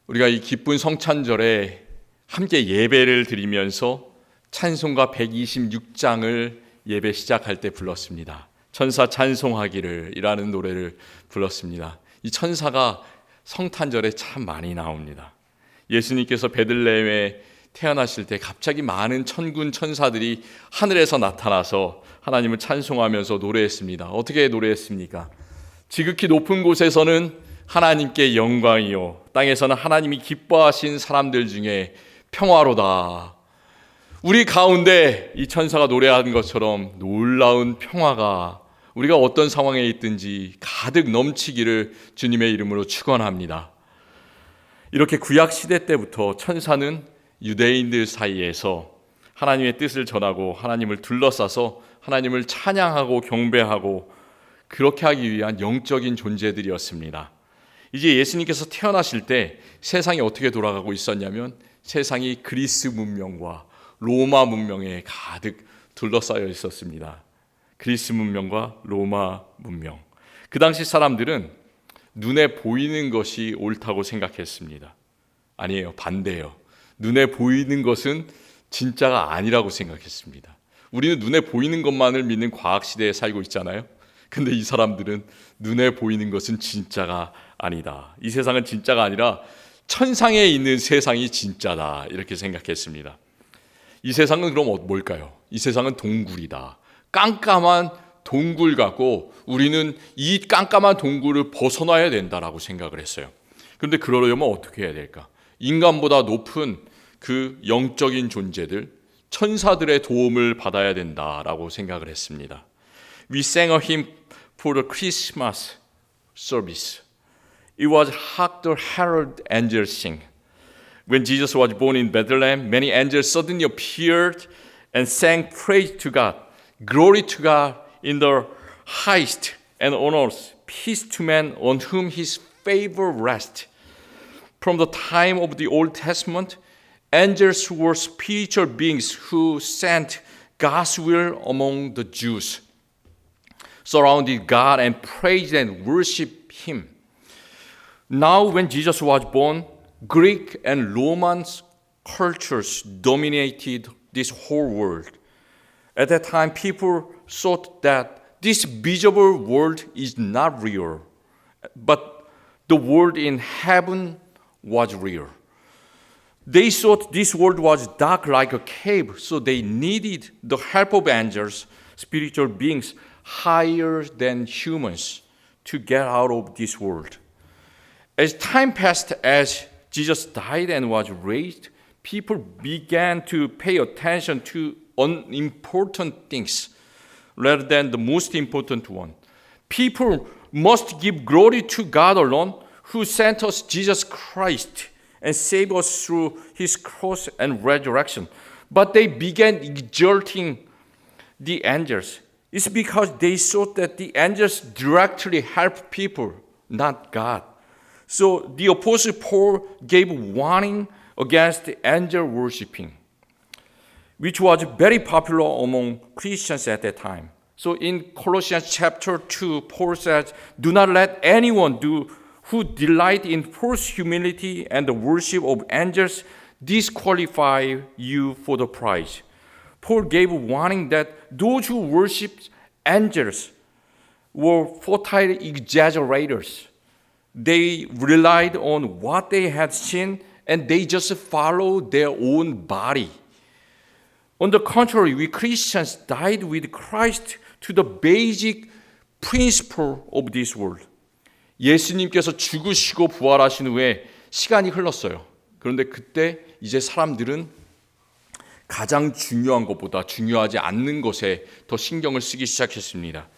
우리가 이 기쁜 성찬절에 함께 예배를 드리면서 찬송가 126장을 예배 시작할 때 불렀습니다. 천사 찬송하기를 이라는 노래를 불렀습니다. 이 천사가 성탄절에 참 많이 나옵니다. 예수님께서 베들레헴에 태어나실 때 갑자기 많은 천군 천사들이 하늘에서 나타나서 하나님을 찬송하면서 노래했습니다. 어떻게 노래했습니까? 지극히 높은 곳에서는 하나님께 영광이요, 땅에서는 하나님이 기뻐하신 사람들 중에 평화로다. 우리 가운데 이 천사가 노래한 것처럼 놀라운 평화가 우리가 어떤 상황에 있든지 가득 넘치기를 주님의 이름으로 축원합니다. 이렇게 구약 시대 때부터 천사는 유대인들 사이에서 하나님의 뜻을 전하고 하나님을 둘러싸서 하나님을 찬양하고 경배하고 그렇게 하기 위한 영적인 존재들이었습니다. 이제 예수님께서 태어나실 때 세상이 어떻게 돌아가고 있었냐면 세상이 그리스 문명과 로마 문명에 가득 둘러싸여 있었습니다. 그리스 문명과 로마 문명. 그 당시 사람들은 눈에 보이는 것이 옳다고 생각했습니다. 아니에요. 반대예요. 눈에 보이는 것은 진짜가 아니라고 생각했습니다. 우리는 눈에 보이는 것만을 믿는 과학시대에 살고 있잖아요. 근데 이 사람들은 눈에 보이는 것은 진짜가 아니다. 이 세상은 진짜가 아니라 천상에 있는 세상이 진짜다. 이렇게 생각했습니다. 이 세상은 그럼 뭘까요? 이 세상은 동굴이다. 깜깜한 동굴 같고 우리는 이 깜깜한 동굴을 벗어나야 된다라고 생각을 했어요. 그런데 그러려면 어떻게 해야 될까? 인간보다 높은 그 영적인 존재들, 천사들의 도움을 받아야 된다라고 생각을 했습니다. We sang a hymn for the Christmas service. It was Hark the Herald Angels Sing. When Jesus was born in Bethlehem, many angels suddenly appeared and sang praise to God. Glory to God in the highest, and on earth peace to men on whom his favor rests. From the time of the Old Testament, angels were spiritual beings who sent God's will among the Jews, surrounded God and praised and worshiped him. Now when Jesus was born, Greek and Roman cultures dominated this whole world. At that time, people thought that this visible world is not real, but the world in heaven was real. They thought this world was dark like a cave, so they needed the help of angels, spiritual beings higher than humans, to get out of this world. As time passed, as Jesus died and was raised, people began to pay attention to unimportant things rather than the most important one. People must give glory to God alone, who sent us Jesus Christ and saved us through his cross and resurrection. But they began exalting the angels. It's because they thought that the angels directly help people, not God. So the Apostle Paul gave warning against angel worshiping, which was very popular among Christians at that time. So in Colossians chapter 2, Paul says, "Do not let anyone who delight in false humility and the worship of angels disqualify you for the prize." Paul gave warning that those who worship angels were futile exaggerators. They relied on what they had seen and they just followed their own body. On the contrary, we Christians died with Christ to the basic principle of this world. 예수님께서 죽으시고 부활하신 후에 시간이 흘렀어요. 그런데 그때 이제 사람들은 가장 중요한 것보다 중요하지 않는 것에 더 신경을 쓰기 시작했습니다.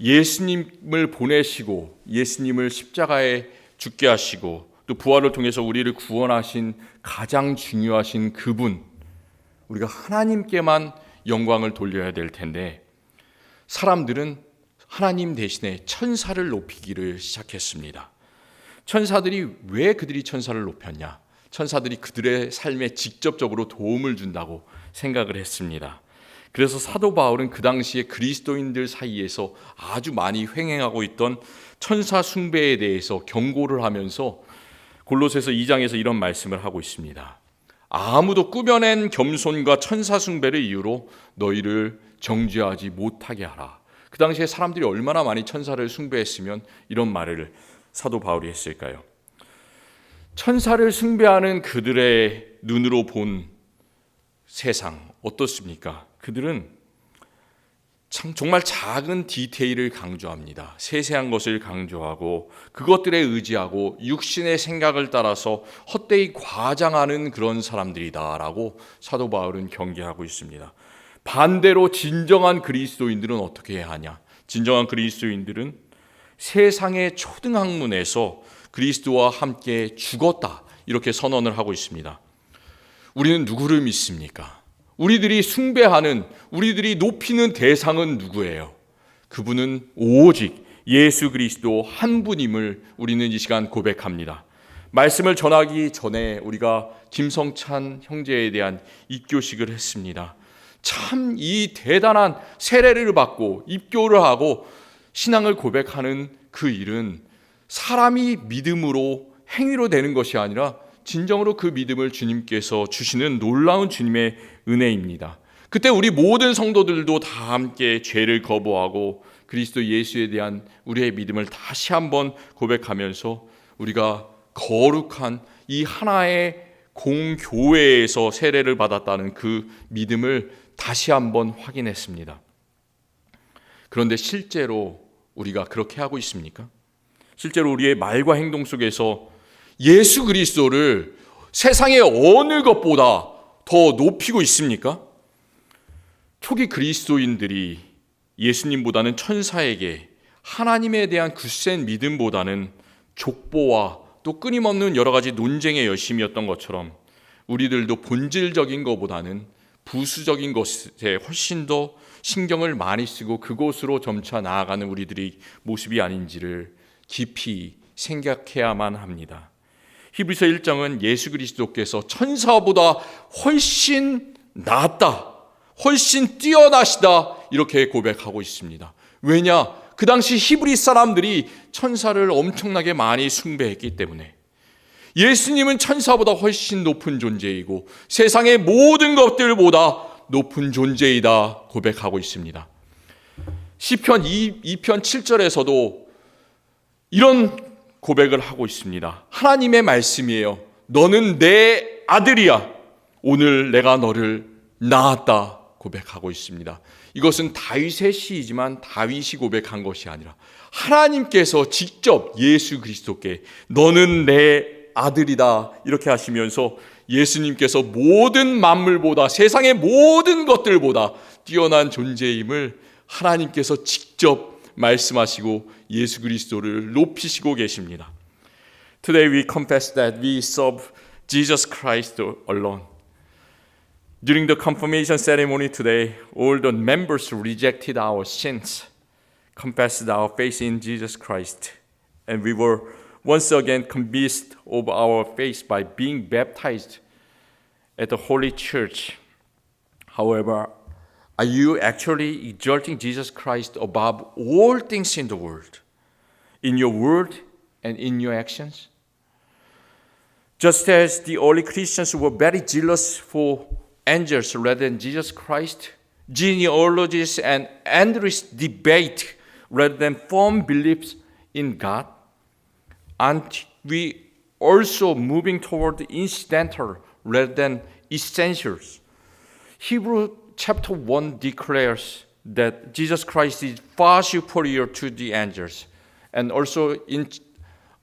예수님을 보내시고 예수님을 십자가에 죽게 하시고 또 부활을 통해서 우리를 구원하신 가장 중요하신 그분, 우리가 하나님께만 영광을 돌려야 될 텐데 사람들은 하나님 대신에 천사를 높이기를 시작했습니다. 천사들이 왜 그들이 천사를 높였냐? 천사들이 그들의 삶에 직접적으로 도움을 준다고 생각을 했습니다. 그래서 사도 바울은 그 당시에 그리스도인들 사이에서 아주 많이 횡행하고 있던 천사 숭배에 대해서 경고를 하면서 골로새서 2장에서 이런 말씀을 하고 있습니다. 아무도 꾸며낸 겸손과 천사 숭배를 이유로 너희를 정죄하지 못하게 하라. 그 당시에 사람들이 얼마나 많이 천사를 숭배했으면 이런 말을 사도 바울이 했을까요? 천사를 숭배하는 그들의 눈으로 본 세상 어떻습니까? 그들은 정말 작은 디테일을 강조합니다. 세세한 것을 강조하고 그것들에 의지하고 육신의 생각을 따라서 헛되이 과장하는 그런 사람들이다라고 사도 바울은 경계하고 있습니다. 반대로 진정한 그리스도인들은 어떻게 해야 하냐? 진정한 그리스도인들은 세상의 초등학문에서 그리스도와 함께 죽었다 이렇게 선언을 하고 있습니다. 우리는 누구를 믿습니까? 우리들이 숭배하는, 우리들이 높이는 대상은 누구예요? 그분은 오직 예수 그리스도 한 분임을 우리는 이 시간 고백합니다. 말씀을 전하기 전에 우리가 김성찬 형제에 대한 입교식을 했습니다. 참 이 대단한 세례를 받고 입교를 하고 신앙을 고백하는 그 일은 사람이 믿음으로 행위로 되는 것이 아니라 진정으로 그 믿음을 주님께서 주시는 놀라운 주님의 은혜입니다. 그때 우리 모든 성도들도 다 함께 죄를 거부하고 그리스도 예수에 대한 우리의 믿음을 다시 한번 고백하면서 우리가 거룩한 이 하나의 공교회에서 세례를 받았다는 그 믿음을 다시 한번 확인했습니다. 그런데 실제로 우리가 그렇게 하고 있습니까? 실제로 우리의 말과 행동 속에서 예수 그리스도를 세상의 어느 것보다 더 높이고 있습니까? 초기 그리스도인들이 예수님보다는 천사에게 하나님에 대한 굳센 믿음보다는 족보와 또 끊임없는 여러 가지 논쟁의 열심이었던 것처럼 우리들도 본질적인 것보다는 부수적인 것에 훨씬 더 신경을 많이 쓰고 그곳으로 점차 나아가는 우리들의 모습이 아닌지를 깊이 생각해야만 합니다. 히브리서 1장은 예수 그리스도께서 천사보다 훨씬 낫다, 훨씬 뛰어나시다 이렇게 고백하고 있습니다. 왜냐? 그 당시 히브리 사람들이 천사를 엄청나게 많이 숭배했기 때문에 예수님은 천사보다 훨씬 높은 존재이고 세상의 모든 것들보다 높은 존재이다 고백하고 있습니다. 시편 2편 7절에서도 이런 고백을 하고 있습니다. 하나님의 말씀이에요. 너는 내 아들이야. 오늘 내가 너를 낳았다 고백하고 있습니다. 이것은 다윗의 시이지만 다윗이 고백한 것이 아니라 하나님께서 직접 예수 그리스도께 너는 내 아들이다 이렇게 하시면서 예수님께서 모든 만물보다 세상의 모든 것들보다 뛰어난 존재임을 하나님께서 직접 말씀하시고 예수 그리스도를 높이시고 계십니다. Today we confess that we serve Jesus Christ alone. During the confirmation ceremony today, all the members rejected our sins, confessed our faith in Jesus Christ, and we were once again convinced of our faith by being baptized at the Holy Church. However, are you actually exalting Jesus Christ above all things in the world, in your word and in your actions? Just as the early Christians were very jealous for angels rather than Jesus Christ, genealogies and endless debate rather than firm beliefs in God, aren't we also moving toward incidental rather than essentials? Hebrews chapter 1 declares that Jesus Christ is far superior to the angels. And also in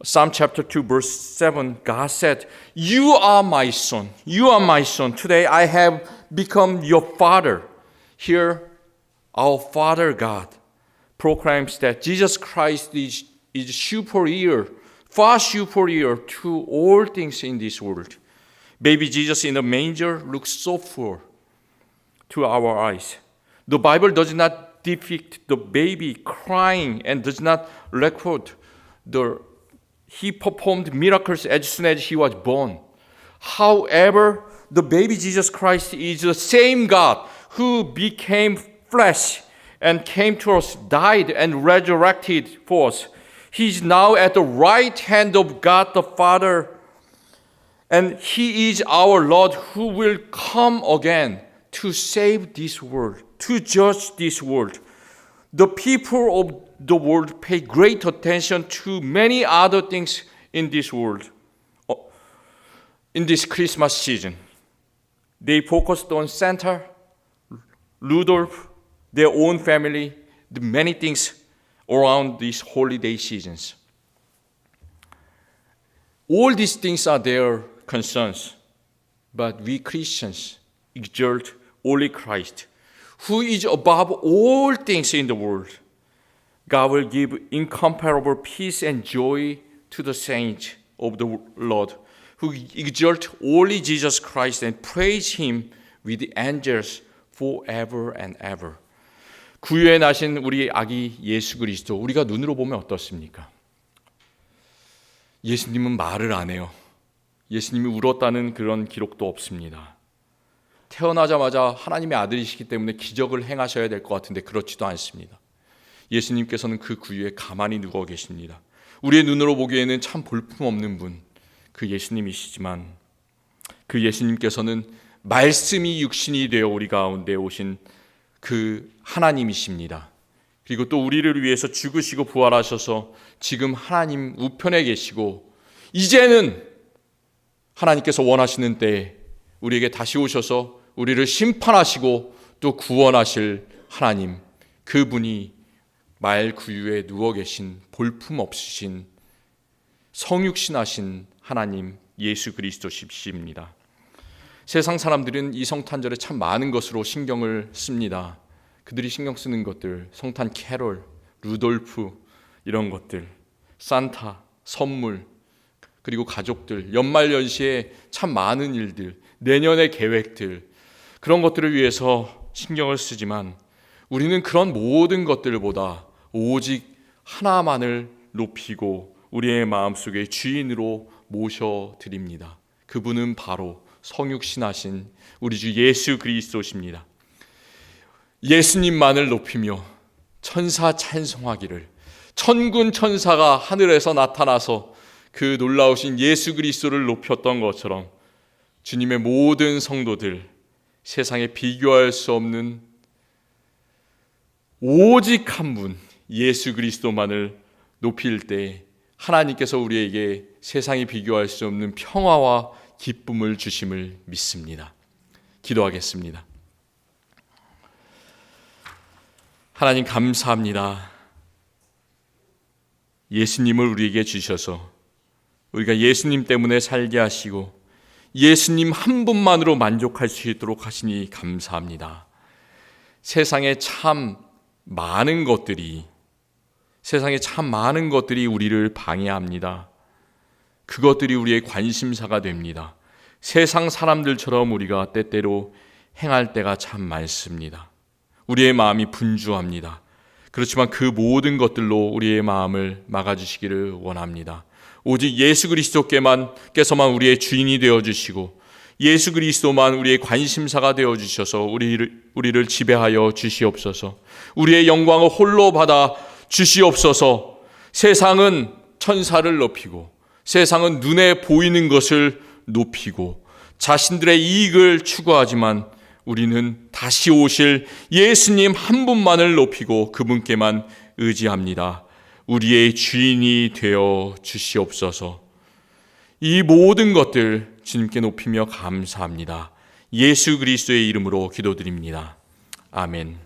Psalm chapter 2 verse 7, God said, you are my son. You are my son. Today I have become your father. Here, our Father God proclaims that Jesus Christ is superior, far superior to all things in this world. Baby Jesus in the manger looks so poor to our eyes. The Bible does not depict the baby crying and does not record he performed miracles as soon as he was born. However, the baby Jesus Christ is the same God who became flesh and came to us, died and resurrected for us. He is now at the right hand of God the Father And He is our Lord who will come again to save this world, to judge this world. The people of the world pay great attention to many other things in this world. In this Christmas season, they focused on Santa, Rudolph, their own family, the many things around these holiday seasons. All these things are their concerns, but we Christians exalt only Christ, who is above all things in the world. God will give incomparable peace and joy to the saints of the Lord, who exalt only Jesus Christ and praise Him with the angels forever and ever. 구유에 나신 우리 아기 예수 그리스도, 우리가 눈으로 보면 어떻습니까? 예수님은 말을 안 해요. 예수님이 울었다는 그런 기록도 없습니다. 태어나자마자 하나님의 아들이시기 때문에 기적을 행하셔야 될 것 같은데 그렇지도 않습니다. 예수님께서는 그 구유에 가만히 누워 계십니다. 우리의 눈으로 보기에는 참 볼품없는 분, 그 예수님이시지만 그 예수님께서는 말씀이 육신이 되어 우리 가운데 오신 그 하나님이십니다. 그리고 또 우리를 위해서 죽으시고 부활하셔서 지금 하나님 우편에 계시고 이제는 하나님께서 원하시는 때에 우리에게 다시 오셔서 우리를 심판하시고 또 구원하실 하나님, 그분이 말 구유에 누워 계신 볼품 없으신 성육신하신 하나님 예수 그리스도십니다. 세상 사람들은 이 성탄절에 참 많은 것으로 신경을 씁니다. 그들이 신경 쓰는 것들, 성탄 캐롤, 루돌프 이런 것들, 산타, 선물, 그리고 가족들, 연말연시에 참 많은 일들, 내년의 계획들, 그런 것들을 위해서 신경을 쓰지만 우리는 그런 모든 것들보다 오직 하나만을 높이고 우리의 마음속에 주인으로 모셔드립니다. 그분은 바로 성육신하신 우리 주 예수 그리스도십니다. 예수님만을 높이며 천사 찬송하기를, 천군 천사가 하늘에서 나타나서 그 놀라우신 예수 그리스도를 높였던 것처럼 주님의 모든 성도들, 세상에 비교할 수 없는 오직 한 분 예수 그리스도만을 높일 때 하나님께서 우리에게 세상이 비교할 수 없는 평화와 기쁨을 주심을 믿습니다. 기도하겠습니다. 하나님 감사합니다. 예수님을 우리에게 주셔서 우리가 예수님 때문에 살게 하시고 예수님 한 분만으로 만족할 수 있도록 하시니 감사합니다. 세상에 참 많은 것들이 우리를 방해합니다. 그것들이 우리의 관심사가 됩니다. 세상 사람들처럼 우리가 때때로 행할 때가 참 많습니다. 우리의 마음이 분주합니다. 그렇지만 그 모든 것들로 우리의 마음을 막아주시기를 원합니다. 오직 예수 그리스도께서만 우리의 주인이 되어주시고 예수 그리스도만 우리의 관심사가 되어주셔서 우리를 지배하여 주시옵소서. 우리의 영광을 홀로 받아 주시옵소서. 세상은 천사를 높이고 세상은 눈에 보이는 것을 높이고 자신들의 이익을 추구하지만 우리는 다시 오실 예수님 한 분만을 높이고 그분께만 의지합니다. 우리의 주인이 되어 주시옵소서. 이 모든 것들 주님께 높이며 감사합니다. 예수 그리스도의 이름으로 기도드립니다. 아멘.